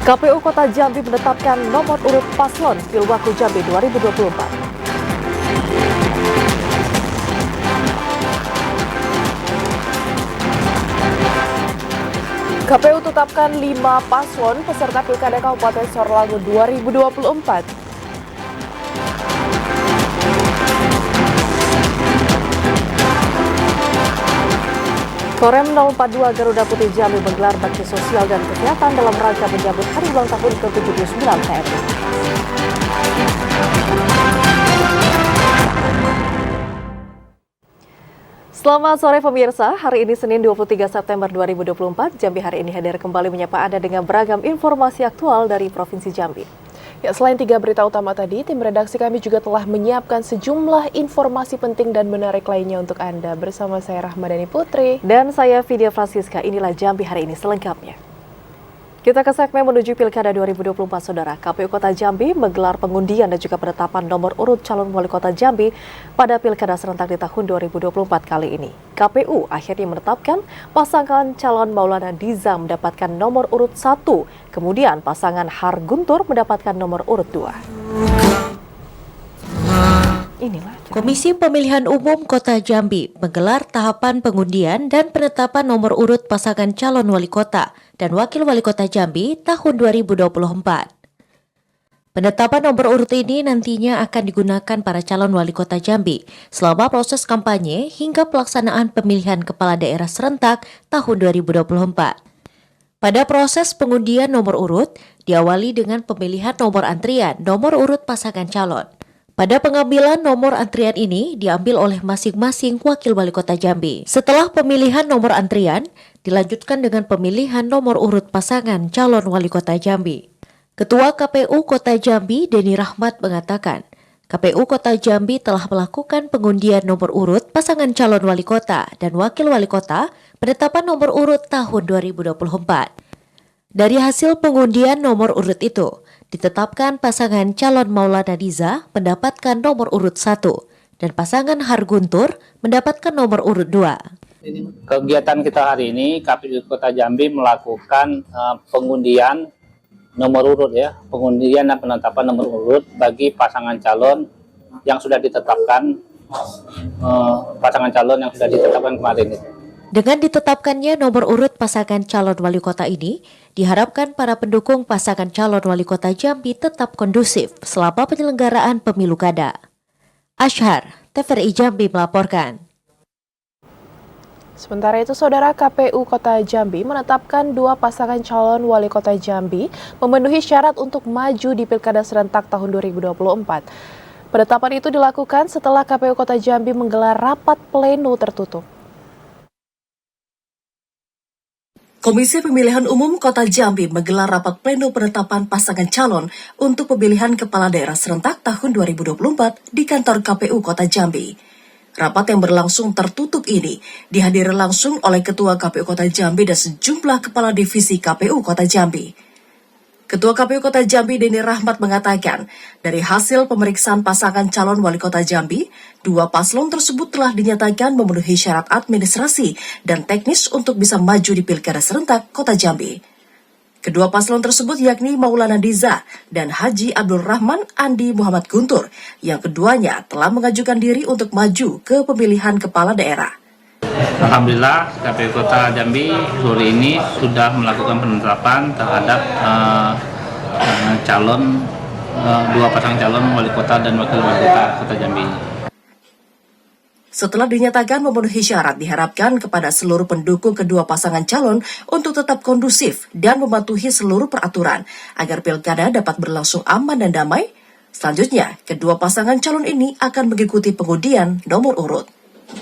KPU Kota Jambi menetapkan nomor urut paslon Pilwaktu Jambi 2024. KPU tetapkan 5 paslon peserta Pilkada Kabupaten Sarolangun 2024. Korem 042 Garuda Putih Jambi menggelar bakti sosial dan kesehatan dalam rangka menyambut hari ulang tahun ke-79 TNI. Selamat sore pemirsa, hari ini Senin 23 September 2024, Jambi hari ini hadir kembali menyapa Anda dengan beragam informasi aktual dari Provinsi Jambi. Ya, selain 3 berita utama tadi, tim redaksi kami juga telah menyiapkan sejumlah informasi penting dan menarik lainnya untuk Anda. Bersama saya Rahmadani Putri. Dan saya Vidya Francisca, inilah Jambi hari ini selengkapnya. Kita ke segmen menuju Pilkada 2024, Saudara. KPU Kota Jambi menggelar pengundian dan juga penetapan nomor urut calon wali kota Jambi pada Pilkada serentak di tahun 2024 kali ini. KPU akhirnya menetapkan pasangan calon Maulana Diza mendapatkan nomor urut 1, kemudian pasangan Har Guntur mendapatkan nomor urut 2. Komisi Pemilihan Umum Kota Jambi menggelar tahapan pengundian dan penetapan nomor urut pasangan calon wali kota dan wakil wali kota Jambi tahun 2024. Penetapan nomor urut ini nantinya akan digunakan para calon wali kota Jambi selama proses kampanye hingga pelaksanaan pemilihan kepala daerah serentak tahun 2024. Pada proses pengundian nomor urut diawali dengan pemilihan nomor antrian nomor urut pasangan calon. Pada pengambilan nomor antrian ini diambil oleh masing-masing wakil wali kota Jambi. Setelah pemilihan nomor antrian, dilanjutkan dengan pemilihan nomor urut pasangan calon wali kota Jambi. Ketua KPU Kota Jambi, Deni Rahmat mengatakan, KPU Kota Jambi telah melakukan pengundian nomor urut pasangan calon wali kota dan wakil wali kota penetapan nomor urut tahun 2024. Dari hasil pengundian nomor urut itu, ditetapkan pasangan calon Maulana Diza mendapatkan nomor urut 1 dan pasangan Har Guntur mendapatkan nomor urut 2. Kegiatan kita hari ini, KPU Kota Jambi melakukan pengundian nomor urut pengundian dan penetapan nomor urut bagi pasangan calon yang sudah ditetapkan, kemarin itu. Dengan ditetapkannya nomor urut pasangan calon wali kota ini, diharapkan para pendukung pasangan calon wali kota Jambi tetap kondusif selama penyelenggaraan pemilu kada. Ashar, TVRI Jambi melaporkan. Sementara itu, Saudara, KPU Kota Jambi menetapkan 2 pasangan calon wali kota Jambi memenuhi syarat untuk maju di Pilkada serentak tahun 2024. Penetapan itu dilakukan setelah KPU Kota Jambi menggelar rapat pleno tertutup. Komisi Pemilihan Umum Kota Jambi menggelar rapat pleno penetapan pasangan calon untuk pemilihan kepala daerah serentak tahun 2024 di kantor KPU Kota Jambi. Rapat yang berlangsung tertutup ini dihadiri langsung oleh Ketua KPU Kota Jambi dan sejumlah kepala divisi KPU Kota Jambi. Ketua KPU Kota Jambi Deni Rahmat mengatakan, dari hasil pemeriksaan pasangan calon wali kota Jambi, 2 paslon tersebut telah dinyatakan memenuhi syarat administrasi dan teknis untuk bisa maju di Pilkada serentak Kota Jambi. Kedua paslon tersebut yakni Maulana Diza dan Haji Abdul Rahman Andi Muhammad Guntur, yang keduanya telah mengajukan diri untuk maju ke pemilihan kepala daerah. Alhamdulillah, KPU Kota Jambi sore ini sudah melakukan penetapan terhadap dua pasang calon wali kota dan wakil wali kota Jambi. Setelah dinyatakan memenuhi syarat, diharapkan kepada seluruh pendukung kedua pasangan calon untuk tetap kondusif dan mematuhi seluruh peraturan agar pilkada dapat berlangsung aman dan damai. Selanjutnya, kedua pasangan calon ini akan mengikuti pengundian nomor urut.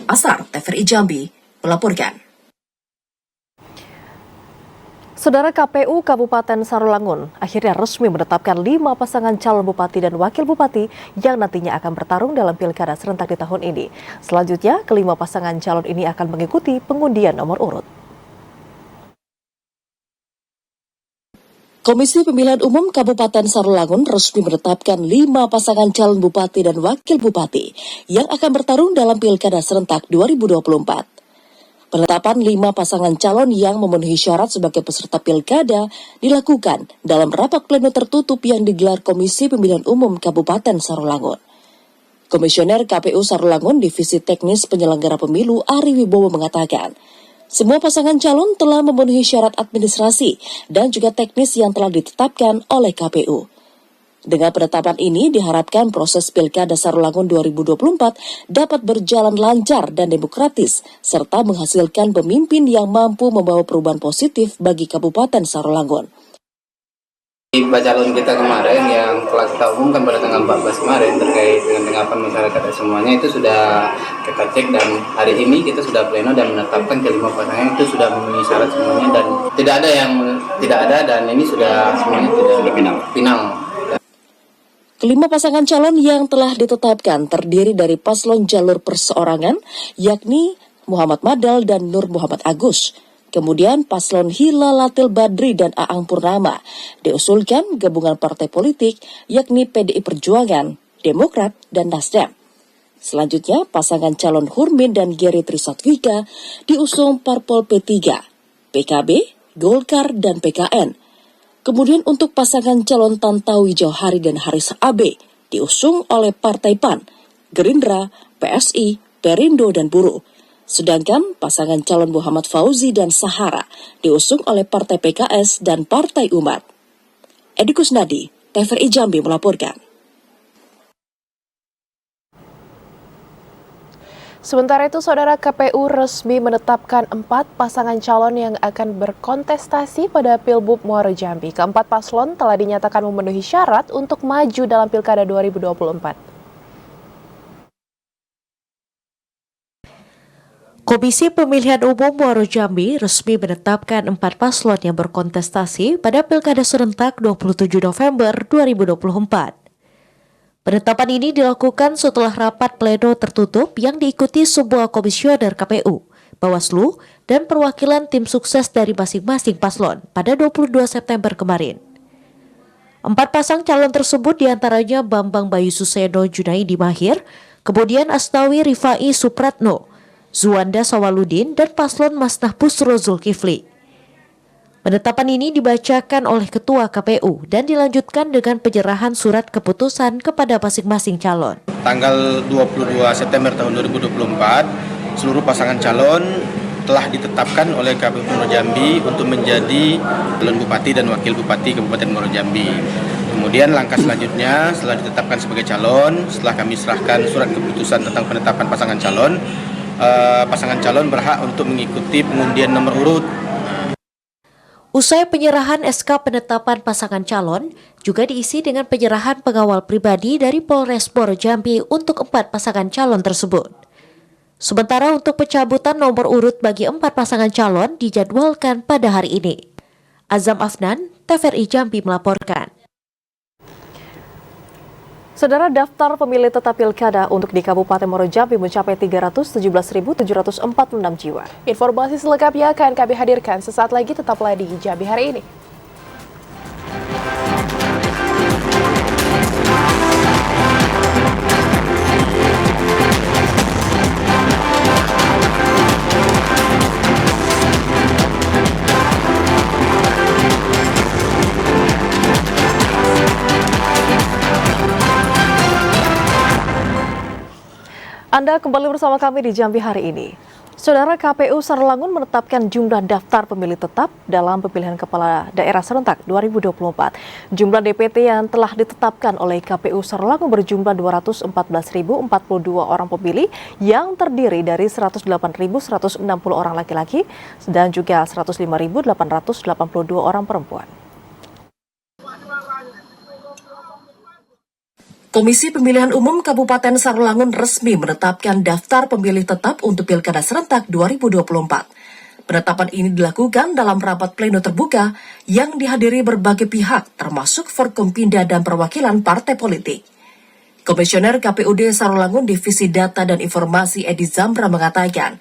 Asar, TVRI Jambi, melaporkan. Saudara, KPU Kabupaten Sarolangun akhirnya resmi menetapkan 5 pasangan calon bupati dan wakil bupati yang nantinya akan bertarung dalam Pilkada serentak di tahun ini. Selanjutnya, kelima pasangan calon ini akan mengikuti pengundian nomor urut. Komisi Pemilihan Umum Kabupaten Sarolangun resmi menetapkan 5 pasangan calon bupati dan wakil bupati yang akan bertarung dalam Pilkada serentak 2024. Penetapan 5 pasangan calon yang memenuhi syarat sebagai peserta pilkada dilakukan dalam rapat pleno tertutup yang digelar Komisi Pemilihan Umum Kabupaten Sarolangun. Komisioner KPU Sarolangun Divisi Teknis Penyelenggara Pemilu Ari Wibowo mengatakan, semua pasangan calon telah memenuhi syarat administrasi dan juga teknis yang telah ditetapkan oleh KPU. Dengan penetapan ini diharapkan proses Pilkada Sarolangun 2024 dapat berjalan lancar dan demokratis serta menghasilkan pemimpin yang mampu membawa perubahan positif bagi Kabupaten Sarolangun. Calon kita kemarin yang telah kita umumkan pada tanggal 14 kemarin terkait dengan tanggapan masyarakat dan semuanya itu sudah kita cek, dan hari ini kita sudah pleno dan menetapkan kelima pasangan itu sudah memenuhi syarat semuanya dan tidak ada yang tidak ada, dan ini sudah semuanya sudah final. Kelima pasangan calon yang telah ditetapkan terdiri dari paslon jalur perseorangan, yakni Muhammad Madal dan Nur Muhammad Agus. Kemudian paslon Hilalatil Badri dan Aang Purnama diusulkan gabungan partai politik, yakni PDI Perjuangan, Demokrat, dan Nasdem. Selanjutnya, pasangan calon Hurmin dan Geri Trisatwika diusung Parpol P3, PKB, Golkar, dan PKN. Kemudian untuk pasangan calon Tantowi Jauhari dan Haris AB diusung oleh Partai PAN, Gerindra, PSI, Perindo, dan Buruh. Sedangkan pasangan calon Muhammad Fauzi dan Sahara diusung oleh Partai PKS dan Partai Umat. Edi Kusnadi, TVRI Jambi melaporkan. Sementara itu, Saudara, KPU resmi menetapkan 4 pasangan calon yang akan berkontestasi pada Pilbub Muaro Jambi. Keempat paslon telah dinyatakan memenuhi syarat untuk maju dalam Pilkada 2024. Komisi Pemilihan Umum Muaro Jambi resmi menetapkan 4 paslon yang berkontestasi pada Pilkada serentak 27 November 2024. Penetapan ini dilakukan setelah rapat pleno tertutup yang diikuti sebuah komisioner KPU, Bawaslu, dan perwakilan tim sukses dari masing-masing paslon pada 22 September kemarin. 4 pasang calon tersebut diantaranya Bambang Bayu Suseno Junaidi Mahir, kemudian Asnawi Rifai Supratno, Zuanda Sawaludin, dan paslon Masnah Busro Zulkifli. Penetapan ini dibacakan oleh Ketua KPU dan dilanjutkan dengan penyerahan surat keputusan kepada masing-masing calon. Tanggal 22 September tahun 2024, seluruh pasangan calon telah ditetapkan oleh KPU Muaro Jambi untuk menjadi calon bupati dan wakil bupati Kabupaten Muaro Jambi. Kemudian langkah selanjutnya setelah ditetapkan sebagai calon, setelah kami serahkan surat keputusan tentang penetapan pasangan calon berhak untuk mengikuti pengundian nomor urut. Usai penyerahan SK penetapan pasangan calon, juga diisi dengan penyerahan pengawal pribadi dari Polres Muaro Jambi untuk 4 pasangan calon tersebut. Sementara untuk pencabutan nomor urut bagi 4 pasangan calon dijadwalkan pada hari ini. Azam Afnan, TVRI Jambi melaporkan. Saudara, daftar pemilih tetap pilkada untuk di Kabupaten Muaro Jambi mencapai 317.746 jiwa. Informasi selengkapnya akan kami hadirkan sesaat lagi, tetaplah di Jambi hari ini. Anda kembali bersama kami di Jambi hari ini. Saudara, KPU Sarolangun menetapkan jumlah daftar pemilih tetap dalam pemilihan kepala daerah serentak 2024. Jumlah DPT yang telah ditetapkan oleh KPU Sarolangun berjumlah 214.042 orang pemilih yang terdiri dari 108.160 orang laki-laki dan juga 105.882 orang perempuan. Komisi Pemilihan Umum Kabupaten Sarolangun resmi menetapkan daftar pemilih tetap untuk Pilkada serentak 2024. Penetapan ini dilakukan dalam rapat pleno terbuka yang dihadiri berbagai pihak termasuk Forkompinda dan perwakilan partai politik. Komisioner KPUD Sarolangun Divisi Data dan Informasi Edi Zamra mengatakan,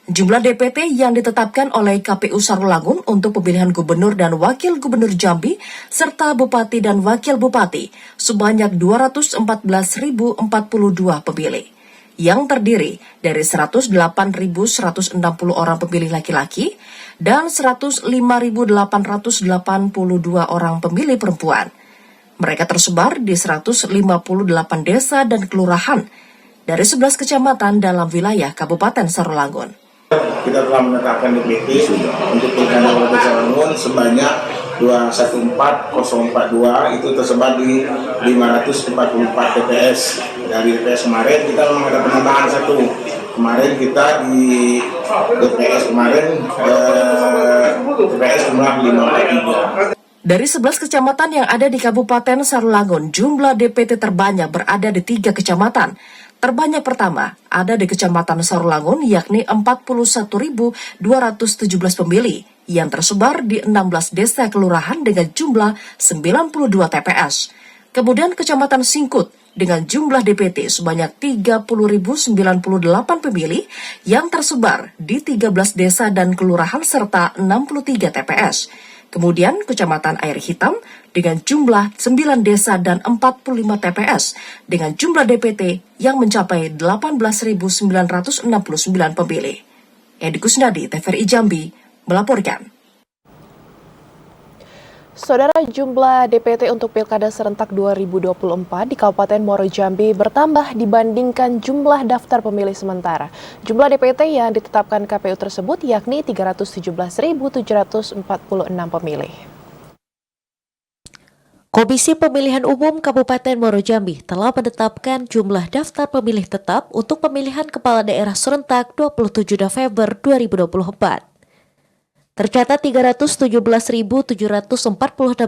jumlah DPT yang ditetapkan oleh KPU Sarolangun untuk pemilihan gubernur dan wakil gubernur Jambi serta bupati dan wakil bupati sebanyak 214.042 pemilih. yang terdiri dari 108.160 orang pemilih laki-laki dan 105.882 orang pemilih perempuan. Mereka tersebar di 158 desa dan kelurahan dari 11 kecamatan dalam wilayah Kabupaten Sarolangun. Kita telah menetapkan DPT untuk Pilkada Kabupaten Sarolangun sebanyak 214042, itu tersebar di 544 TPS. Dari TPS kemarin kita memang ada penambahan satu. Kemarin kita di TPS TPS jumlah 53. Dari 11 kecamatan yang ada di Kabupaten Sarolangun, jumlah DPT terbanyak berada di 3 kecamatan. Terbanyak pertama ada di Kecamatan Sarolangun, yakni 41.217 pemilih yang tersebar di 16 desa kelurahan dengan jumlah 92 TPS. Kemudian Kecamatan Singkut dengan jumlah DPT sebanyak 30.098 pemilih yang tersebar di 13 desa dan kelurahan serta 63 TPS. Kemudian Kecamatan Air Hitam dengan jumlah 9 desa dan 45 TPS dengan jumlah DPT yang mencapai 18.969 pemilih. Edi Kusnadi, TVRI Jambi, melaporkan. Saudara, jumlah DPT untuk Pilkada Serentak 2024 di Kabupaten Muaro Jambi bertambah dibandingkan jumlah daftar pemilih sementara. Jumlah DPT yang ditetapkan KPU tersebut yakni 317.746 pemilih. Komisi Pemilihan Umum Kabupaten Muaro Jambi telah menetapkan jumlah daftar pemilih tetap untuk pemilihan kepala daerah serentak 27 November 2024. Tercatat 317.746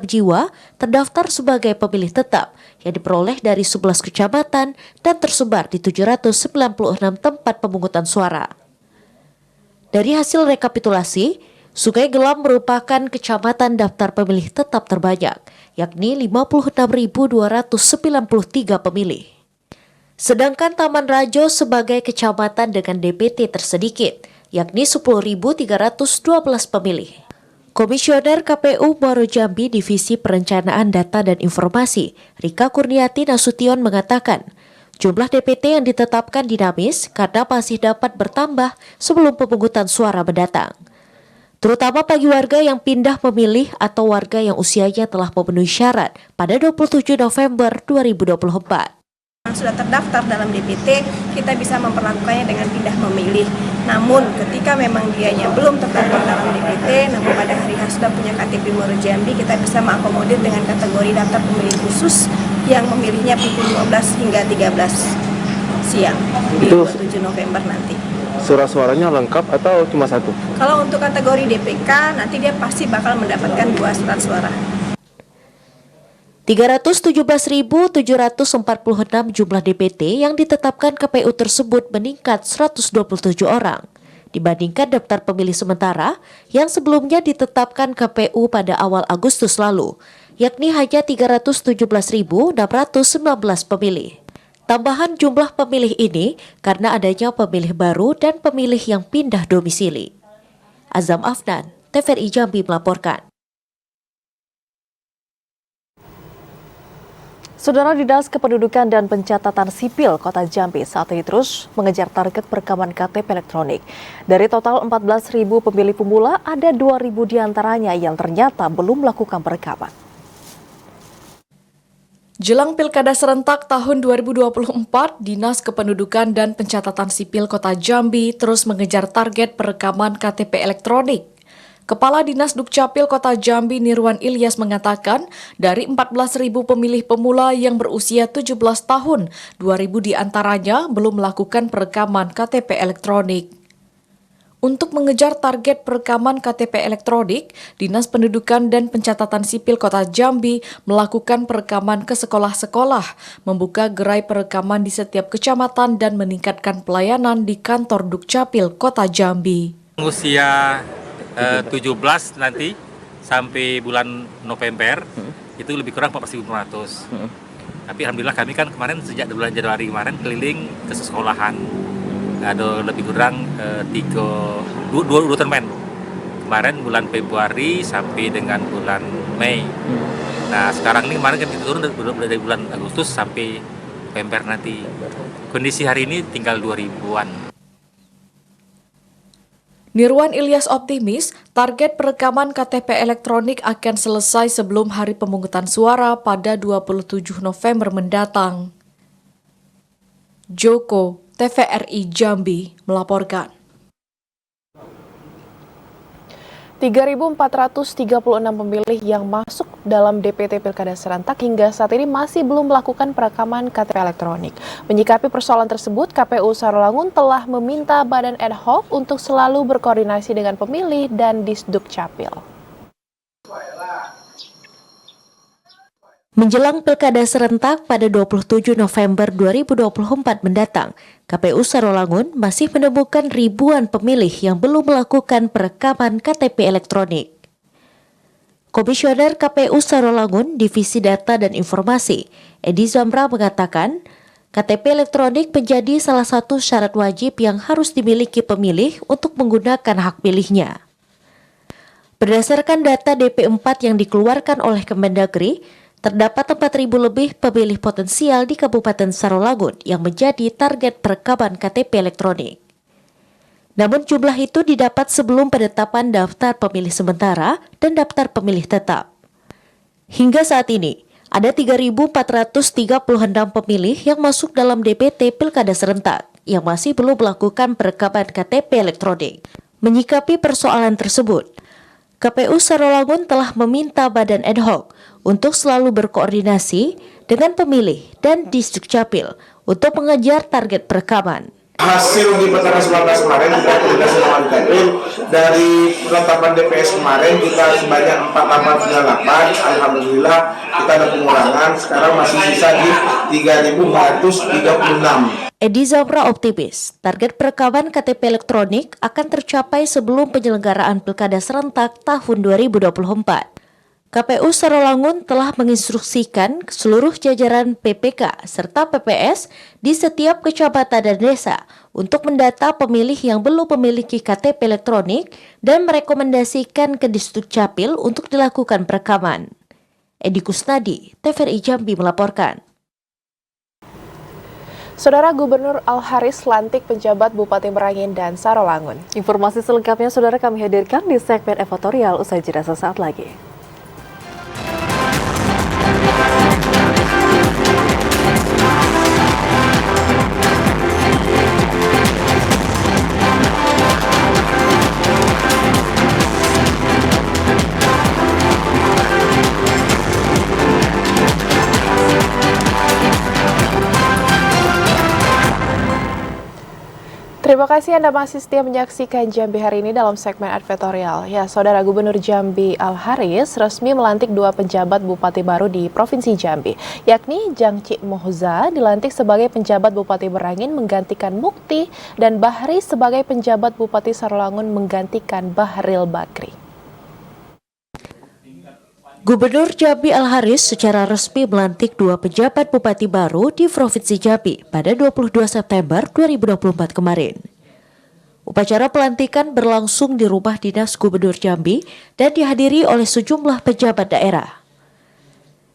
jiwa terdaftar sebagai pemilih tetap yang diperoleh dari 11 kecamatan dan tersebar di 796 tempat pemungutan suara. Dari hasil rekapitulasi, Sungai Gelam merupakan kecamatan daftar pemilih tetap terbanyak, yakni 56.293 pemilih. Sedangkan Taman Rajo sebagai kecamatan dengan DPT tersedikit, yakni 10.312 pemilih. Komisioner KPU Muaro Jambi Divisi Perencanaan Data dan Informasi, Rika Kurniati Nasution mengatakan, jumlah DPT yang ditetapkan dinamis karena masih dapat bertambah sebelum pemungutan suara mendatang. Terutama bagi warga yang pindah memilih atau warga yang usianya telah memenuhi syarat pada 27 November 2024. Sudah terdaftar dalam DPT, kita bisa memperlakukannya dengan pindah memilih. Namun ketika memang dianya belum terdaftar dalam DPT, namun pada hari H sudah punya KTP Muaro Jambi, kita bisa mengakomodir dengan kategori daftar pemilih khusus yang memilihnya pukul 12 hingga 13 siang di 27 November nanti. Surat suaranya lengkap atau cuma satu? Kalau untuk kategori DPK, nanti dia pasti bakal mendapatkan 2 surat suara. 317.746 jumlah DPT yang ditetapkan KPU tersebut meningkat 127 orang dibandingkan daftar pemilih sementara yang sebelumnya ditetapkan KPU pada awal Agustus lalu, yakni hanya 317.619 pemilih. Tambahan jumlah pemilih ini karena adanya pemilih baru dan pemilih yang pindah domisili. Azam Afnan, TVRI Jambi melaporkan. Saudara, Dinas Kependudukan dan Pencatatan Sipil Kota Jambi saat ini terus mengejar target perekaman KTP elektronik. Dari total 14.000 pemilih pemula, ada 2.000 diantaranya yang ternyata belum melakukan perekaman. Jelang Pilkada Serentak tahun 2024, Dinas Kependudukan dan Pencatatan Sipil Kota Jambi terus mengejar target perekaman KTP elektronik. Kepala Dinas Dukcapil Kota Jambi Nirwan Ilyas mengatakan, dari 14.000 pemilih pemula yang berusia 17 tahun, 2.000 diantaranya belum melakukan perekaman KTP elektronik. Untuk mengejar target perekaman KTP elektronik, Dinas Pendudukan dan Pencatatan Sipil Kota Jambi melakukan perekaman ke sekolah-sekolah, membuka gerai perekaman di setiap kecamatan dan meningkatkan pelayanan di kantor Dukcapil Kota Jambi. Usia 17 nanti sampai bulan November itu lebih kurang 4.500. Tapi alhamdulillah kami kan kemarin sejak bulan Januari kemarin keliling ke sekolahan. Ada lebih kurang 2 termen. Kemarin bulan Februari sampai dengan bulan Mei. Nah sekarang ini kemarin kan kita turun dari bulan Agustus sampai November nanti. Kondisi hari ini tinggal 2000-an. Nirwan Ilyas optimis target perekaman KTP elektronik akan selesai sebelum hari pemungutan suara pada 27 November mendatang. Joko, TVRI Jambi, melaporkan. 3.436 pemilih yang masuk dalam DPT Pilkada serentak hingga saat ini masih belum melakukan perekaman KTP elektronik. Menyikapi persoalan tersebut, KPU Sarolangun telah meminta Badan Ad Hoc untuk selalu berkoordinasi dengan pemilih dan Disduk Capil. Menjelang Pilkada serentak pada 27 November 2024 mendatang, KPU Sarolangun masih menemukan ribuan pemilih yang belum melakukan perekaman KTP elektronik. Komisioner KPU Sarolangun Divisi Data dan Informasi, Edi Zamra mengatakan, KTP elektronik menjadi salah satu syarat wajib yang harus dimiliki pemilih untuk menggunakan hak pilihnya. Berdasarkan data DP4 yang dikeluarkan oleh Kemendagri, terdapat 4.000 lebih pemilih potensial di Kabupaten Sarolangun yang menjadi target perekaman KTP elektronik. Namun jumlah itu didapat sebelum penetapan daftar pemilih sementara dan daftar pemilih tetap. Hingga saat ini, ada 3.436 pemilih yang masuk dalam DPT Pilkada serentak yang masih belum melakukan perekaman KTP elektronik. Menyikapi persoalan tersebut, KPU Sarolangun telah meminta Badan Ad Hoc untuk selalu berkoordinasi dengan pemilih dan Disduk Capil untuk mengejar target perekaman. Hasil di Petaran 19 kemarin kita koordinasi dengan KPU dari penetapan DPS kemarin kita sebanyak 4898. Alhamdulillah kita ada pengurangan, sekarang masih sisa di 3.436. Edi Zamra optimis target perekaman KTP elektronik akan tercapai sebelum penyelenggaraan Pilkada serentak tahun 2024. KPU Sarolangun telah menginstruksikan seluruh jajaran PPK serta PPS di setiap kecamatan dan desa untuk mendata pemilih yang belum memiliki KTP elektronik dan merekomendasikan ke Disduk Capil untuk dilakukan perekaman. Edi Kusnadi, TVRI Jambi melaporkan. Saudara Gubernur Al-Haris lantik penjabat Bupati Merangin dan Sarolangun. Informasi selengkapnya saudara kami hadirkan di segmen editorial usai jeda sesaat lagi. Terima kasih Anda masih setia menyaksikan Jambi hari ini dalam segmen editorial. Ya, Saudara Gubernur Jambi Al-Haris resmi melantik 2 penjabat bupati baru di Provinsi Jambi, yakni Jangci Mohza dilantik sebagai penjabat Bupati Merangin menggantikan Mukti dan Bahri sebagai penjabat Bupati Sarolangun menggantikan Bahril Bakri. Gubernur Jambi Al-Haris secara resmi melantik 2 penjabat bupati baru di Provinsi Jambi pada 22 September 2024 kemarin. Upacara pelantikan berlangsung di rumah dinas Gubernur Jambi dan dihadiri oleh sejumlah pejabat daerah.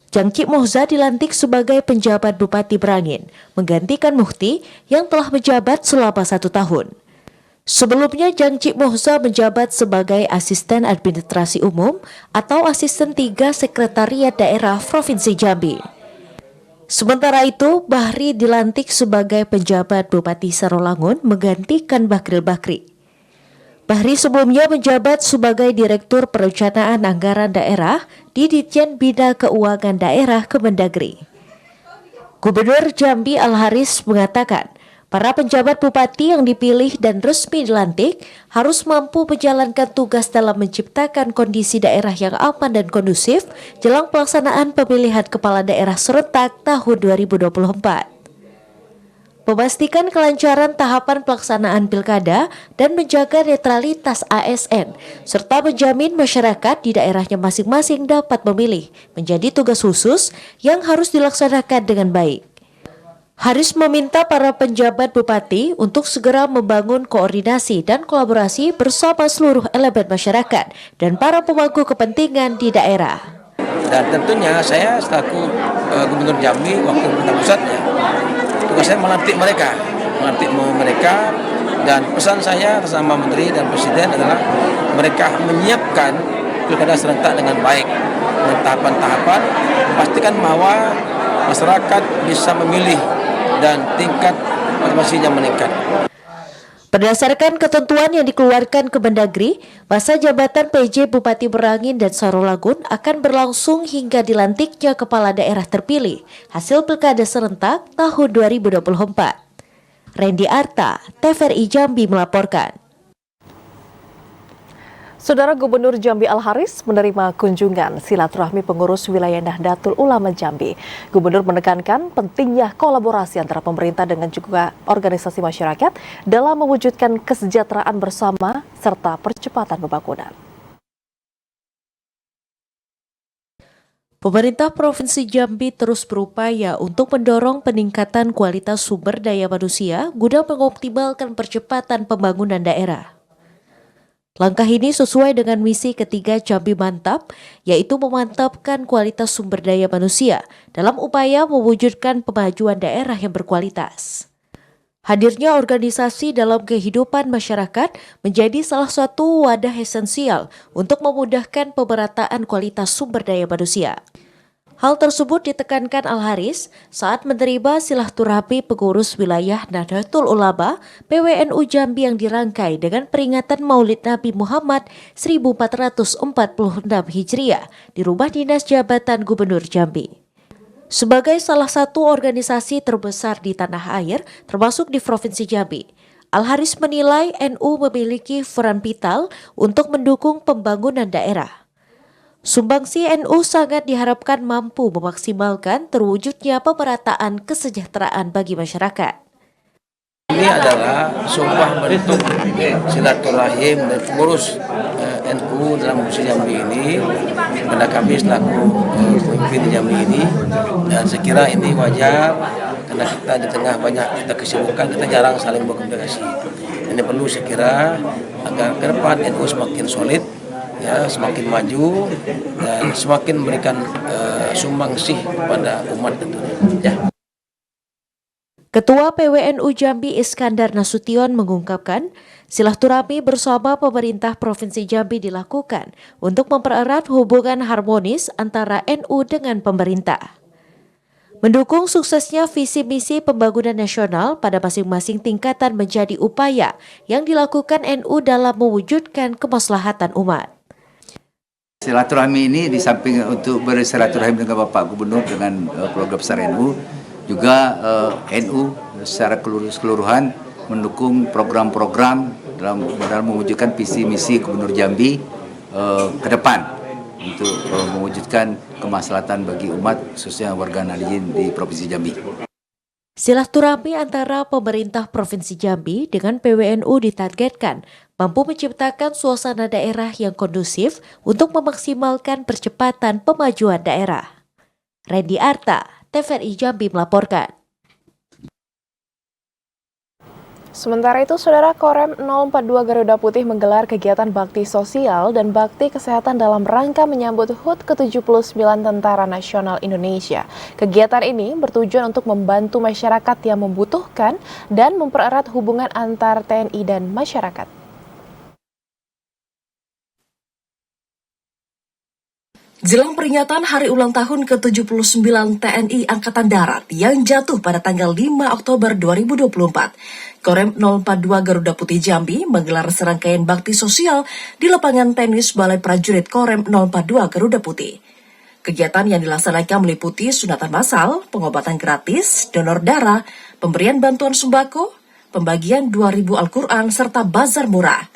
Jangci Mohza dilantik sebagai penjabat Bupati Merangin, menggantikan Mukti yang telah menjabat selama 1 tahun. Sebelumnya, Jangci Mohza menjabat sebagai Asisten Administrasi Umum atau Asisten 3 Sekretariat Daerah Provinsi Jambi. Sementara itu, Bahri dilantik sebagai penjabat Bupati Sarolangun menggantikan Bahril Bakri. Bahri sebelumnya menjabat sebagai Direktur Perencanaan Anggaran Daerah di Ditjen Bina Keuangan Daerah Kemendagri. Gubernur Jambi Al-Haris mengatakan, para penjabat bupati yang dipilih dan resmi dilantik harus mampu menjalankan tugas dalam menciptakan kondisi daerah yang aman dan kondusif jelang pelaksanaan pemilihan kepala daerah serentak tahun 2024. Memastikan kelancaran tahapan pelaksanaan pilkada dan menjaga netralitas ASN, serta menjamin masyarakat di daerahnya masing-masing dapat memilih menjadi tugas khusus yang harus dilaksanakan dengan baik. Haris meminta para penjabat bupati untuk segera membangun koordinasi dan kolaborasi bersama seluruh elemen masyarakat dan para pemangku kepentingan di daerah. Dan tentunya saya selaku Gubernur Jambi wakil pemerintah pusatnya saya melantik mereka, dan pesan saya atas nama Menteri dan Presiden adalah mereka menyiapkan pilkada serentak dengan baik, dengan tahapan-tahapan, pastikan bahwa masyarakat bisa memilih dan tingkat partisipasinya meningkat. Berdasarkan ketentuan yang dikeluarkan Kemendagri, masa jabatan PJ Bupati Merangin dan Sarolagun akan berlangsung hingga dilantiknya kepala daerah terpilih hasil Pilkada serentak tahun 2024. Randy Arta, TVRI Jambi melaporkan. Saudara Gubernur Jambi Al-Haris menerima kunjungan silaturahmi pengurus wilayah Nahdlatul Ulama Jambi. Gubernur menekankan pentingnya kolaborasi antara pemerintah dengan juga organisasi masyarakat dalam mewujudkan kesejahteraan bersama serta percepatan pembangunan. Pemerintah Provinsi Jambi terus berupaya untuk mendorong peningkatan kualitas sumber daya manusia guna mengoptimalkan percepatan pembangunan daerah. Langkah ini sesuai dengan misi ketiga Jambi Mantap, yaitu memantapkan kualitas sumber daya manusia dalam upaya mewujudkan pemajuan daerah yang berkualitas. Hadirnya organisasi dalam kehidupan masyarakat menjadi salah satu wadah esensial untuk memudahkan pemerataan kualitas sumber daya manusia. Hal tersebut ditekankan Al-Haris saat menerima silaturahmi pengurus wilayah Nahdlatul Ulama PWNU Jambi yang dirangkai dengan peringatan Maulid Nabi Muhammad 1446 Hijriah di Rumah Dinas Jabatan Gubernur Jambi. Sebagai salah satu organisasi terbesar di tanah air, termasuk di Provinsi Jambi, Al-Haris menilai NU memiliki peran vital untuk mendukung pembangunan daerah. Sumbangsi NU sangat diharapkan mampu memaksimalkan terwujudnya pemerataan kesejahteraan bagi masyarakat. Ini adalah sebuah bentuk silaturahim dan pengurus NU dalam Provinsi Jambi ini, karena kami selaku pemimpin Jambi ini, dan saya kira ini wajar karena kita di tengah banyak kita kesibukan, kita jarang saling berkomunikasi. Ini perlu saya kira agar ke depan NU semakin solid, ya, semakin maju dan semakin memberikan sumbangsih kepada umat tentunya. Ya. Ketua PWNU Jambi Iskandar Nasution mengungkapkan, silaturahmi bersama pemerintah Provinsi Jambi dilakukan untuk mempererat hubungan harmonis antara NU dengan pemerintah. Mendukung suksesnya visi misi pembangunan nasional pada masing-masing tingkatan menjadi upaya yang dilakukan NU dalam mewujudkan kemaslahatan umat. Silaturahmi ini di samping untuk bersilaturahmi dengan Bapak Gubernur dengan keluarga besar NU, juga NU secara keseluruhan mendukung program-program dalam mewujudkan visi misi Gubernur Jambi ke depan untuk mewujudkan kemaslahatan bagi umat khususnya warga Nahdliyin di Provinsi Jambi. Silaturahmi antara pemerintah Provinsi Jambi dengan PWNU ditargetkan mampu menciptakan suasana daerah yang kondusif untuk memaksimalkan percepatan pemajuan daerah. Randy Arta, TVRI Jambi melaporkan. Sementara itu, Saudara, Korem 042 Garuda Putih menggelar kegiatan bakti sosial dan bakti kesehatan dalam rangka menyambut HUT ke-79 Tentara Nasional Indonesia. Kegiatan ini bertujuan untuk membantu masyarakat yang membutuhkan dan mempererat hubungan antar TNI dan masyarakat. Jelang peringatan Hari Ulang Tahun ke-79 TNI Angkatan Darat yang jatuh pada tanggal 5 Oktober 2024, Korem 042 Garuda Putih Jambi menggelar serangkaian bakti sosial di lapangan tenis Balai Prajurit Korem 042 Garuda Putih. Kegiatan yang dilaksanakan meliputi sunatan massal, pengobatan gratis, donor darah, pemberian bantuan sembako, pembagian 2.000 Al-Quran, serta bazar murah.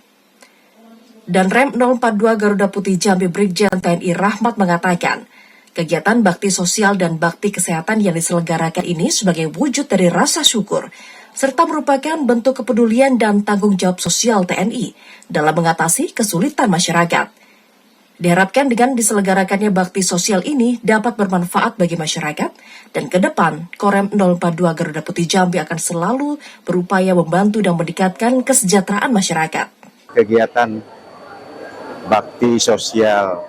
Dan Rem 042 Garuda Putih Jambi Brigjen TNI Rahmat mengatakan, kegiatan bakti sosial dan bakti kesehatan yang diselenggarakan ini sebagai wujud dari rasa syukur, serta merupakan bentuk kepedulian dan tanggung jawab sosial TNI dalam mengatasi kesulitan masyarakat. Diharapkan dengan diselenggarakannya bakti sosial ini dapat bermanfaat bagi masyarakat, dan ke depan Korem 042 Garuda Putih Jambi akan selalu berupaya membantu dan meningkatkan kesejahteraan masyarakat. Kegiatan bakti sosial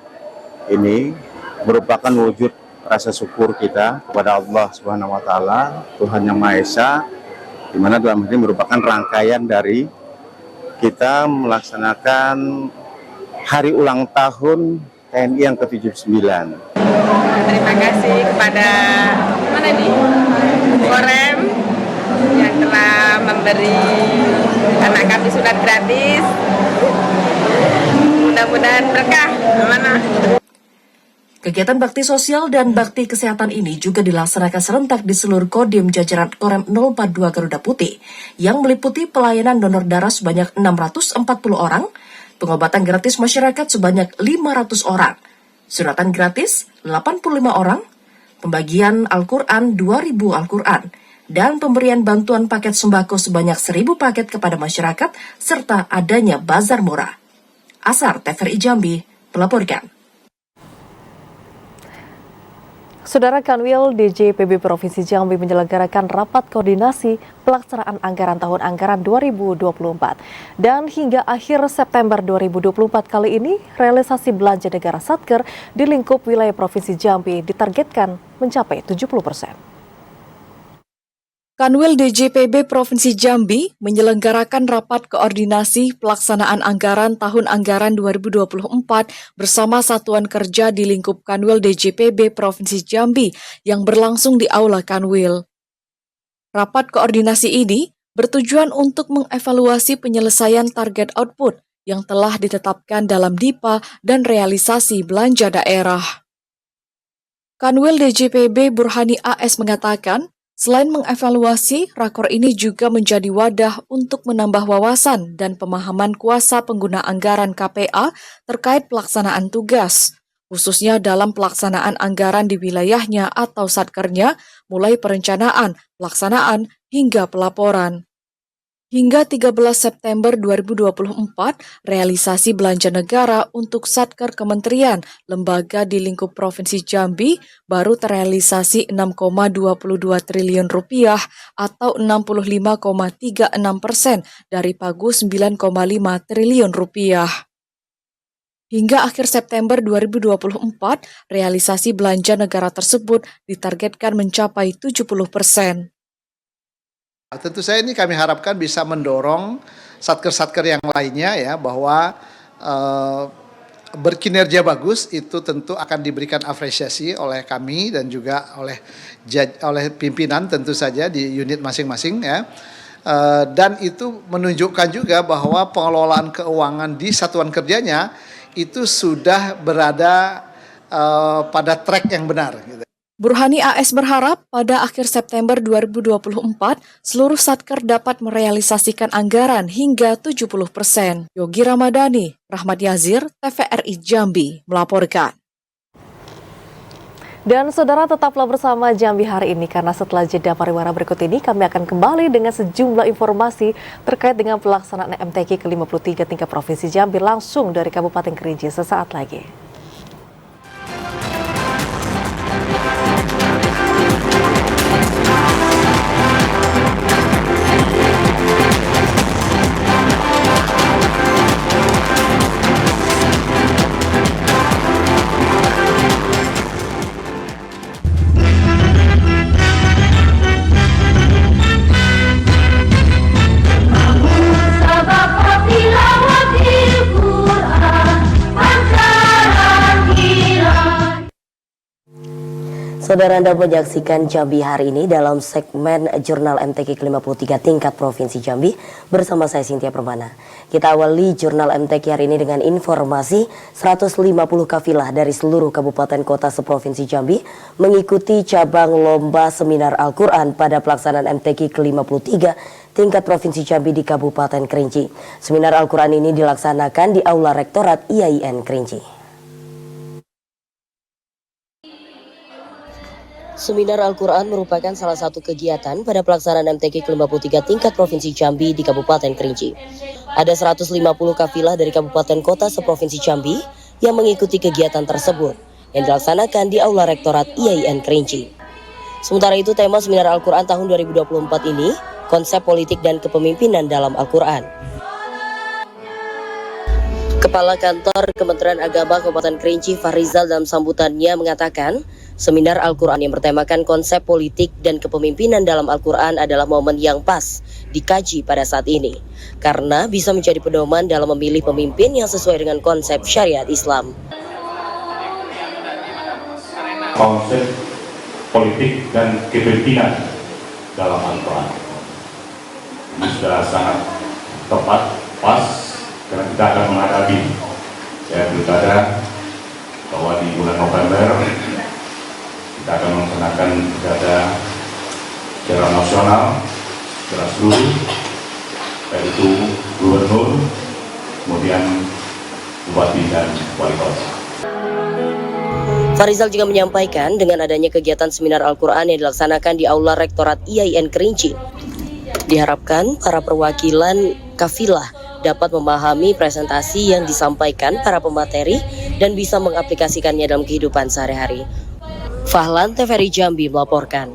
ini merupakan wujud rasa syukur kita kepada Allah Subhanahu wa taala, Tuhan Yang Maha Esa, di mana dalam ini merupakan rangkaian dari kita melaksanakan hari ulang tahun TNI yang ke-79. Terima kasih kepada Korem yang telah memberi anak kami sunat gratis. Mudah-mudahan berkah, amanah. Kegiatan bakti sosial dan bakti kesehatan ini juga dilaksanakan serentak di seluruh Kodim jajaran Korem 042 Garuda Putih yang meliputi pelayanan donor darah sebanyak 640 orang, pengobatan gratis masyarakat sebanyak 500 orang, sunatan gratis 85 orang, pembagian Al-Quran 2.000 Al-Quran, dan pemberian bantuan paket sembako sebanyak 1.000 paket kepada masyarakat, serta adanya bazar murah. Asar TVRI Jambi melaporkan. Saudara, Kanwil DJPB Provinsi Jambi menyelenggarakan rapat koordinasi pelaksanaan anggaran tahun anggaran 2024. Dan hingga akhir September 2024 kali ini, realisasi belanja negara Satker di lingkup wilayah Provinsi Jambi ditargetkan mencapai 70%. Kanwil DJPB Provinsi Jambi menyelenggarakan rapat koordinasi pelaksanaan anggaran tahun anggaran 2024 bersama satuan kerja di lingkup Kanwil DJPB Provinsi Jambi yang berlangsung di Aula Kanwil. Rapat koordinasi ini bertujuan untuk mengevaluasi penyelesaian target output yang telah ditetapkan dalam DIPA dan realisasi belanja daerah. Kanwil DJPB Burhani AS mengatakan, selain mengevaluasi, rakor ini juga menjadi wadah untuk menambah wawasan dan pemahaman kuasa pengguna anggaran KPA terkait pelaksanaan tugas, khususnya dalam pelaksanaan anggaran di wilayahnya atau satkernya, mulai perencanaan, pelaksanaan, hingga pelaporan. Hingga 13 September 2024, realisasi belanja negara untuk satker kementerian, lembaga di lingkup Provinsi Jambi baru terrealisasi 6,22 triliun rupiah atau 65,36% dari pagu 9,5 triliun rupiah. Hingga akhir September 2024, realisasi belanja negara tersebut ditargetkan mencapai 70%. Tentu saja ini kami harapkan bisa mendorong satker-satker yang lainnya ya bahwa berkinerja bagus itu tentu akan diberikan apresiasi oleh kami dan juga oleh pimpinan tentu saja di unit masing-masing ya. Dan itu menunjukkan juga bahwa pengelolaan keuangan di satuan kerjanya itu sudah berada pada track yang benar gitu. Burhani AS berharap pada akhir September 2024, seluruh satker dapat merealisasikan anggaran hingga 70%. Yogi Ramadhani, Rahmat Yazir, TVRI Jambi, melaporkan. Dan saudara, tetaplah bersama Jambi hari ini, karena setelah jeda pariwara berikut ini, kami akan kembali dengan sejumlah informasi terkait dengan pelaksanaan MTQ ke-53 tingkat Provinsi Jambi langsung dari Kabupaten Kerinci sesaat lagi. Saudara, Anda menyaksikan Jambi hari ini dalam segmen Jurnal MTQ ke-53 tingkat Provinsi Jambi bersama saya Cynthia Permana. Kita awali Jurnal MTQ hari ini dengan informasi 150 kafilah dari seluruh kabupaten kota seprovinsi Jambi mengikuti cabang lomba seminar Al-Quran pada pelaksanaan MTQ ke-53 tingkat Provinsi Jambi di Kabupaten Kerinci. Seminar Al-Quran ini dilaksanakan di Aula Rektorat IAIN Kerinci. Seminar Al-Quran merupakan salah satu kegiatan pada pelaksanaan MTQ ke-53 tingkat Provinsi Jambi di Kabupaten Kerinci. Ada 150 kafilah dari kabupaten kota seprovinsi Jambi yang mengikuti kegiatan tersebut yang dilaksanakan di Aula Rektorat IAIN Kerinci. Sementara itu, tema Seminar Al-Quran tahun 2024 ini, konsep politik dan kepemimpinan dalam Al-Quran. Kepala Kantor Kementerian Agama Kabupaten Kerinci Fahrizal dalam sambutannya mengatakan, seminar Al-Quran yang bertemakan konsep politik dan kepemimpinan dalam Al-Quran adalah momen yang pas dikaji pada saat ini, karena bisa menjadi pedoman dalam memilih pemimpin yang sesuai dengan konsep syariat Islam. Konsep politik dan kepemimpinan dalam Al-Quran ini sudah sangat tepat, pas, karena kita akan menghadapi pilkada, bahwa di bulan November kita akan melaksanakan pilkada secara nasional, secara seluruh, yaitu gubernur, kemudian bupati dan wali kota. Fahrizal juga menyampaikan dengan adanya kegiatan seminar Al-Quran yang dilaksanakan di Aula Rektorat IAIN Kerinci, diharapkan para perwakilan kafilah dapat memahami presentasi yang disampaikan para pemateri dan bisa mengaplikasikannya dalam kehidupan sehari-hari. Fahlan, TVRI Jambi melaporkan.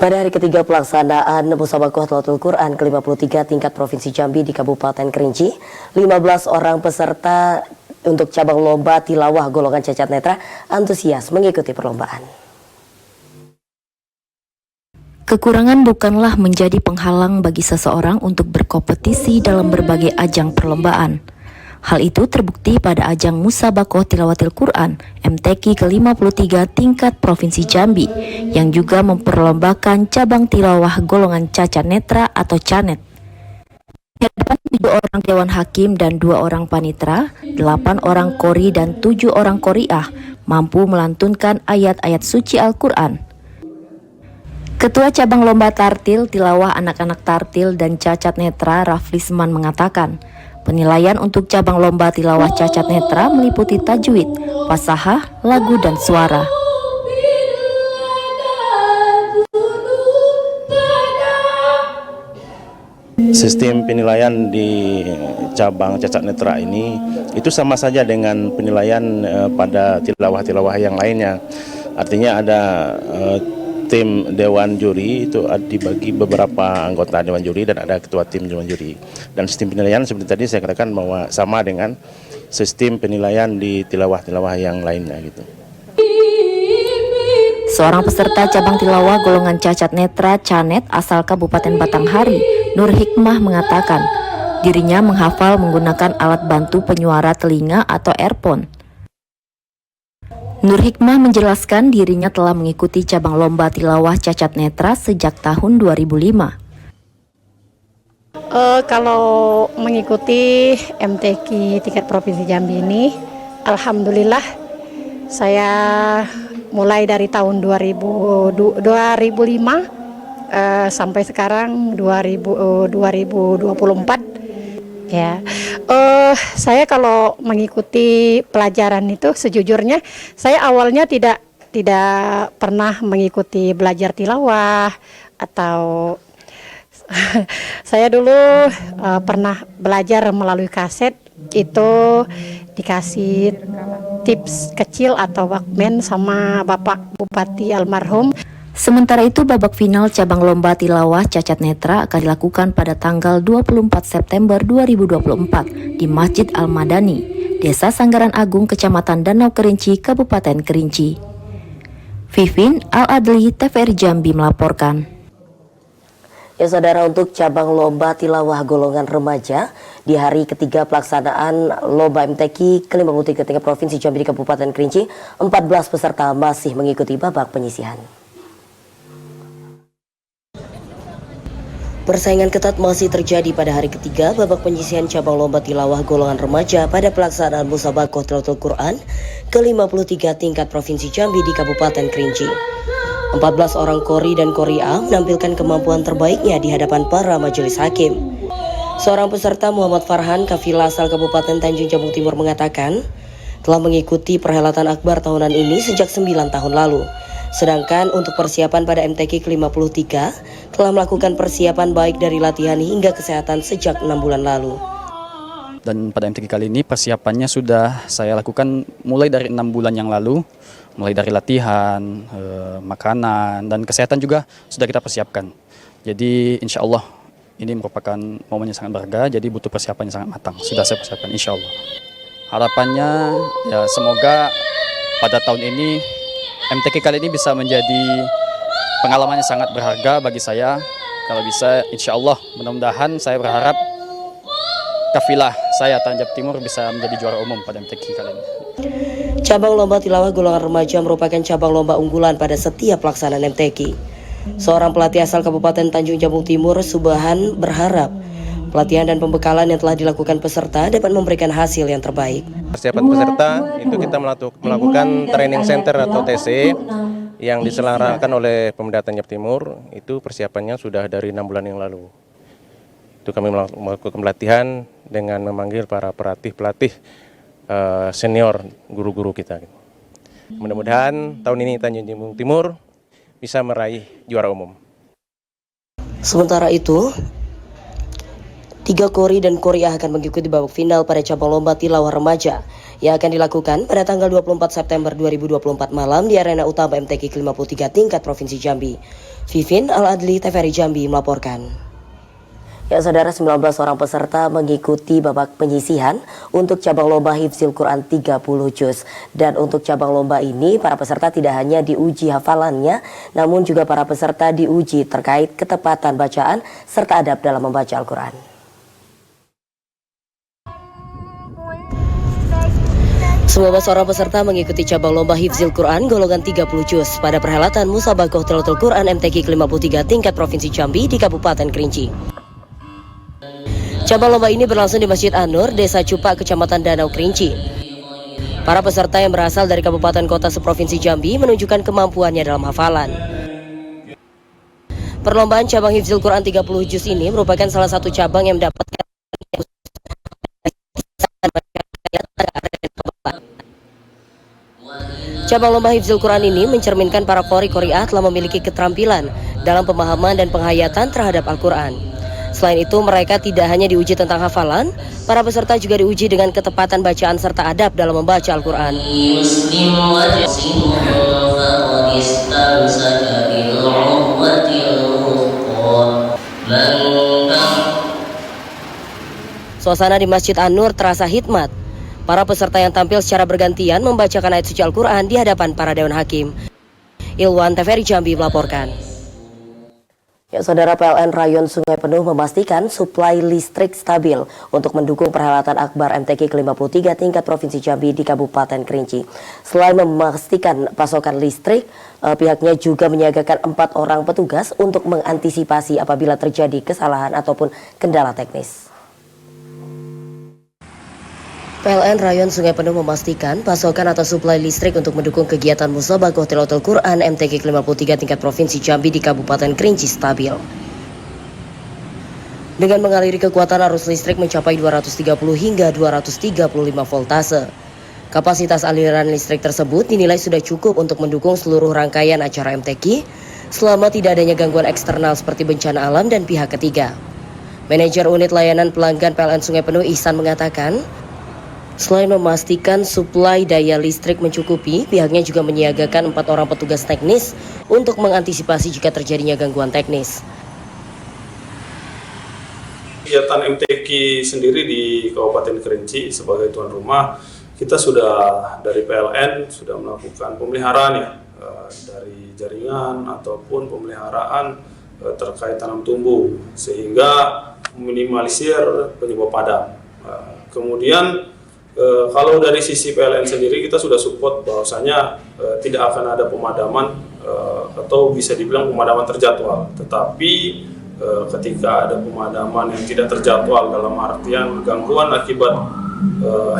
Pada hari ketiga pelaksanaan Musabaqah Tilawatul Quran ke-53 tingkat Provinsi Jambi di Kabupaten Kerinci, 15 orang peserta untuk cabang lomba tilawah golongan cacat netra antusias mengikuti perlombaan. Kekurangan bukanlah menjadi penghalang bagi seseorang untuk berkompetisi dalam berbagai ajang perlombaan. Hal itu terbukti pada ajang Musabaqah Tilawatil Quran MTQ ke-53 tingkat Provinsi Jambi yang juga memperlombakan cabang tilawah golongan cacat netra atau canet. Di hadapan 7 orang Dewan Hakim dan 2 orang Panitra, 8 orang Qori dan 7 orang Qoriah mampu melantunkan ayat-ayat suci Al-Quran. Ketua Cabang Lomba Tartil, Tilawah Anak-anak Tartil dan Cacat Netra Raflisman mengatakan, penilaian untuk cabang lomba tilawah cacat netra meliputi tajwid, fasahah, lagu, dan suara. Sistem penilaian di cabang cacat netra ini itu sama saja dengan penilaian pada tilawah-tilawah yang lainnya. Artinya ada tim dewan juri, itu dibagi beberapa anggota dewan juri dan ada ketua tim dewan juri. Dan sistem penilaian seperti tadi saya katakan bahwa sama dengan sistem penilaian di tilawah-tilawah yang lainnya gitu. Seorang peserta cabang tilawah golongan cacat netra canet asal Kabupaten Batanghari, Nur Hikmah mengatakan, dirinya menghafal menggunakan alat bantu penyuara telinga atau earphone. Nur Hikmah menjelaskan dirinya telah mengikuti cabang lomba tilawah cacat netra sejak tahun 2005. Kalau mengikuti MTQ tingkat Provinsi Jambi ini, alhamdulillah saya mulai dari tahun 2005 sampai sekarang 2024. Ya, saya kalau mengikuti pelajaran itu sejujurnya saya awalnya tidak pernah mengikuti belajar tilawah atau saya dulu pernah belajar melalui kaset, itu dikasih tips kecil atau Walkman sama Bapak Bupati almarhum. Sementara itu, babak final cabang lomba tilawah cacat netra akan dilakukan pada tanggal 24 September 2024 di Masjid Al-Madani, Desa Sanggaran Agung, Kecamatan Danau Kerinci, Kabupaten Kerinci. Vivin Al-Adli, TVRI Jambi melaporkan. Ya saudara, untuk cabang lomba tilawah golongan remaja di hari ketiga pelaksanaan lomba MTQ ke-53 tingkat Provinsi Jambi di Kabupaten Kerinci, 14 peserta masih mengikuti babak penyisihan. Persaingan ketat masih terjadi pada hari ketiga babak penyisihan cabang lomba tilawah golongan remaja pada pelaksanaan Musabaqah Tilawatul Quran ke-53 tingkat Provinsi Jambi di Kabupaten Kerinci. 14 orang Qori dan Qoriah menampilkan kemampuan terbaiknya di hadapan para majelis hakim. Seorang peserta Muhammad Farhan, kafilah asal Kabupaten Tanjung Jabung Timur mengatakan telah mengikuti perhelatan akbar tahunan ini sejak 9 tahun lalu. Sedangkan untuk persiapan pada MTQ ke-53 telah melakukan persiapan baik dari latihan hingga kesehatan sejak 6 bulan lalu. Dan pada MTQ kali ini persiapannya sudah saya lakukan mulai dari 6 bulan yang lalu, mulai dari latihan, makanan, dan kesehatan juga sudah kita persiapkan. Jadi insya Allah ini merupakan momen yang sangat berharga, jadi butuh persiapan yang sangat matang. Sudah saya persiapkan, insya Allah. Harapannya ya semoga pada tahun ini MTQ kali ini bisa menjadi pengalaman yang sangat berharga bagi saya. Kalau bisa, insya Allah, mudah-mudahan saya berharap kafilah saya Tanjab Timur bisa menjadi juara umum pada MTQ kali ini. Cabang lomba tilawah golongan remaja merupakan cabang lomba unggulan pada setiap pelaksanaan MTQ. Seorang pelatih asal Kabupaten Tanjung Jabung Timur, Subahan, berharap pelatihan dan pembekalan yang telah dilakukan peserta dapat memberikan hasil yang terbaik. Persiapan peserta itu kita melakukan training center atau TC yang diselenggarakan oleh Pemda Tanjab Timur. Itu persiapannya sudah dari 6 bulan yang lalu. Itu kami melakukan pelatihan dengan memanggil para pelatih senior guru-guru kita. Mudah-mudahan tahun ini Tanjung Jabung Timur bisa meraih juara umum. Sementara itu, 3 Kori dan Korea akan mengikuti babak final pada cabang lomba tilawah remaja yang akan dilakukan pada tanggal 24 September 2024 malam di arena utama MTQ ke-53 tingkat Provinsi Jambi. Vivin Al-Adli, TVRI Jambi melaporkan. Ya saudara, 19 orang peserta mengikuti babak penyisihan untuk cabang lomba Hifzil Quran 30 juz. Dan untuk cabang lomba ini, para peserta tidak hanya diuji hafalannya, namun juga para peserta diuji terkait ketepatan bacaan serta adab dalam membaca Al-Quran. 19 orang peserta mengikuti cabang lomba Hifzil Quran golongan 30 juz pada perhelatan Musabaqah Tilawatul Quran MTQ ke-53 tingkat Provinsi Jambi di Kabupaten Kerinci. Cabang lomba ini berlangsung di Masjid An-Nur, Desa Cupak, Kecamatan Danau, Kerinci. Para peserta yang berasal dari kabupaten kota seprovinsi Jambi menunjukkan kemampuannya dalam hafalan. Perlombaan cabang Hifzil Quran 30 juz ini merupakan salah satu cabang yang mendapatkan cabang lomba Hifzil Quran ini mencerminkan para qori-qoriah telah memiliki keterampilan dalam pemahaman dan penghayatan terhadap Al-Quran. Selain itu, mereka tidak hanya diuji tentang hafalan, para peserta juga diuji dengan ketepatan bacaan serta adab dalam membaca Al-Quran. Suasana di Masjid An-Nur terasa hikmat. Para peserta yang tampil secara bergantian membacakan ayat suci Al-Quran di hadapan para Dewan Hakim. Ilwan, TVRI Jambi melaporkan. Ya, saudara, PLN Rayon Sungai Penuh memastikan suplai listrik stabil untuk mendukung perhelatan Akbar MTQ ke-53 tingkat Provinsi Jambi di Kabupaten Kerinci. Selain memastikan pasokan listrik, pihaknya juga menyiagakan 4 orang petugas untuk mengantisipasi apabila terjadi kesalahan ataupun kendala teknis. PLN Rayon Sungai Penuh memastikan pasokan atau suplai listrik untuk mendukung kegiatan Musabaqah Tilawatul Quran MTQ ke-53 tingkat Provinsi Jambi di Kabupaten Kerinci stabil. Dengan mengaliri kekuatan arus listrik mencapai 230 hingga 235 voltase. Kapasitas aliran listrik tersebut dinilai sudah cukup untuk mendukung seluruh rangkaian acara MTQ selama tidak adanya gangguan eksternal seperti bencana alam dan pihak ketiga. Manajer Unit Layanan Pelanggan PLN Sungai Penuh Ihsan mengatakan, selain memastikan suplai daya listrik mencukupi, pihaknya juga menyiagakan 4 orang petugas teknis untuk mengantisipasi jika terjadinya gangguan teknis. Kegiatan MTQ sendiri di Kabupaten Kerinci sebagai tuan rumah, kita sudah dari PLN sudah melakukan pemeliharaan ya, dari jaringan ataupun pemeliharaan terkait tanam tumbuh sehingga meminimalisir penyebab padam. Kemudian kalau dari sisi PLN sendiri kita sudah support bahwasanya tidak akan ada pemadaman atau bisa dibilang pemadaman terjadwal. Tetapi ketika ada pemadaman yang tidak terjadwal dalam artian gangguan akibat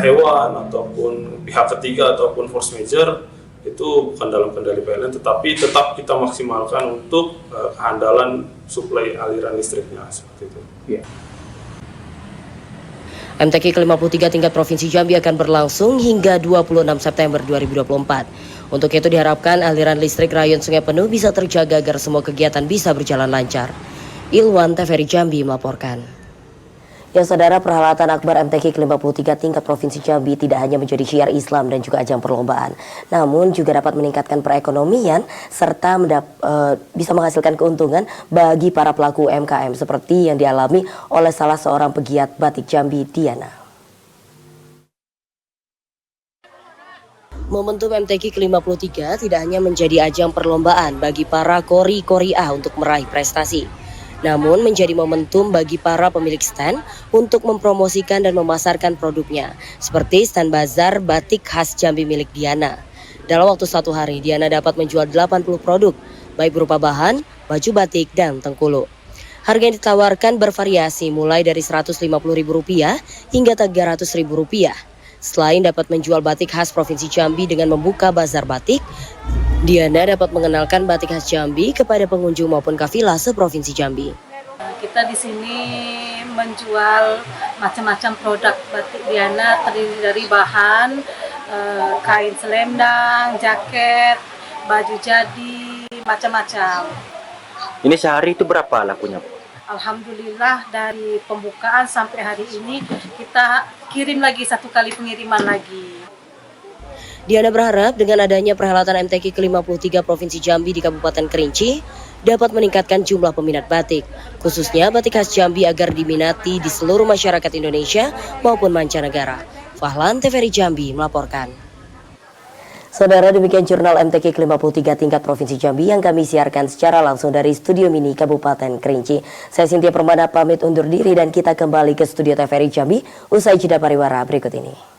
hewan ataupun pihak ketiga ataupun force major, itu bukan dalam kendali PLN, tetapi tetap kita maksimalkan untuk kehandalan suplai aliran listriknya seperti itu. Yeah. MTQ ke-53 tingkat Provinsi Jambi akan berlangsung hingga 26 September 2024. Untuk itu diharapkan aliran listrik Rayon Sungai Penuh bisa terjaga agar semua kegiatan bisa berjalan lancar. Ilwan, TVRI Jambi melaporkan. Ya saudara, perhelatan Akbar MTQ ke-53 tingkat Provinsi Jambi tidak hanya menjadi syiar Islam dan juga ajang perlombaan, namun juga dapat meningkatkan perekonomian serta bisa menghasilkan keuntungan bagi para pelaku UMKM seperti yang dialami oleh salah seorang pegiat batik Jambi, Diana. Momentum MTQ ke-53 tidak hanya menjadi ajang perlombaan bagi para kori-kori A untuk meraih prestasi, namun menjadi momentum bagi para pemilik stand untuk mempromosikan dan memasarkan produknya, seperti stand bazar batik khas Jambi milik Diana. Dalam waktu 1 hari, Diana dapat menjual 80 produk, baik berupa bahan, baju batik, dan tengkuluk. Harga yang ditawarkan bervariasi mulai dari Rp150.000 hingga Rp300.000. Selain dapat menjual batik khas Provinsi Jambi dengan membuka bazar batik, Diana dapat mengenalkan batik khas Jambi kepada pengunjung maupun kafilah seprovinsi Jambi. Kita di sini menjual macam-macam produk batik Diana, terdiri dari bahan, kain selendang, jaket, baju jadi, macam-macam. Ini sehari itu berapa lakunya? Alhamdulillah dari pembukaan sampai hari ini kita kirim lagi 1 kali pengiriman lagi. Diana berharap dengan adanya perhelatan MTQ ke-53 Provinsi Jambi di Kabupaten Kerinci dapat meningkatkan jumlah peminat batik, khususnya batik khas Jambi agar diminati di seluruh masyarakat Indonesia maupun mancanegara. Fahlan, TVRI Jambi melaporkan. Saudara, demikian jurnal MTQ ke-53 tingkat Provinsi Jambi yang kami siarkan secara langsung dari Studio Mini Kabupaten Kerinci. Saya Cynthia Permana pamit undur diri dan kita kembali ke Studio TVRI Jambi usai jeda pariwara berikut ini.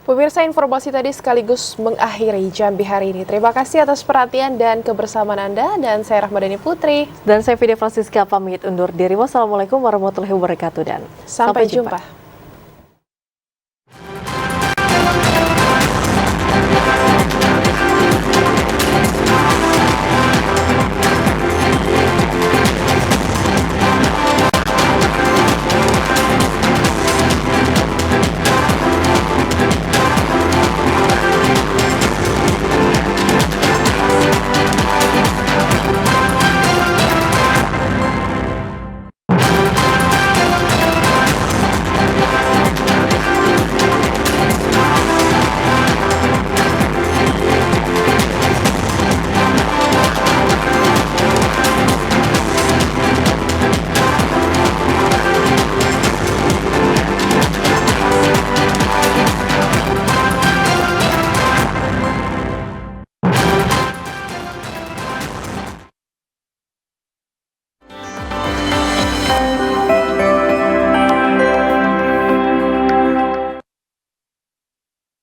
Pemirsa, informasi tadi sekaligus mengakhiri Jambi hari ini. Terima kasih atas perhatian dan kebersamaan Anda, dan saya Rahmadani Putri. Dan saya Vidya Francisca pamit undur diri. Wassalamualaikum warahmatullahi wabarakatuh dan sampai jumpa.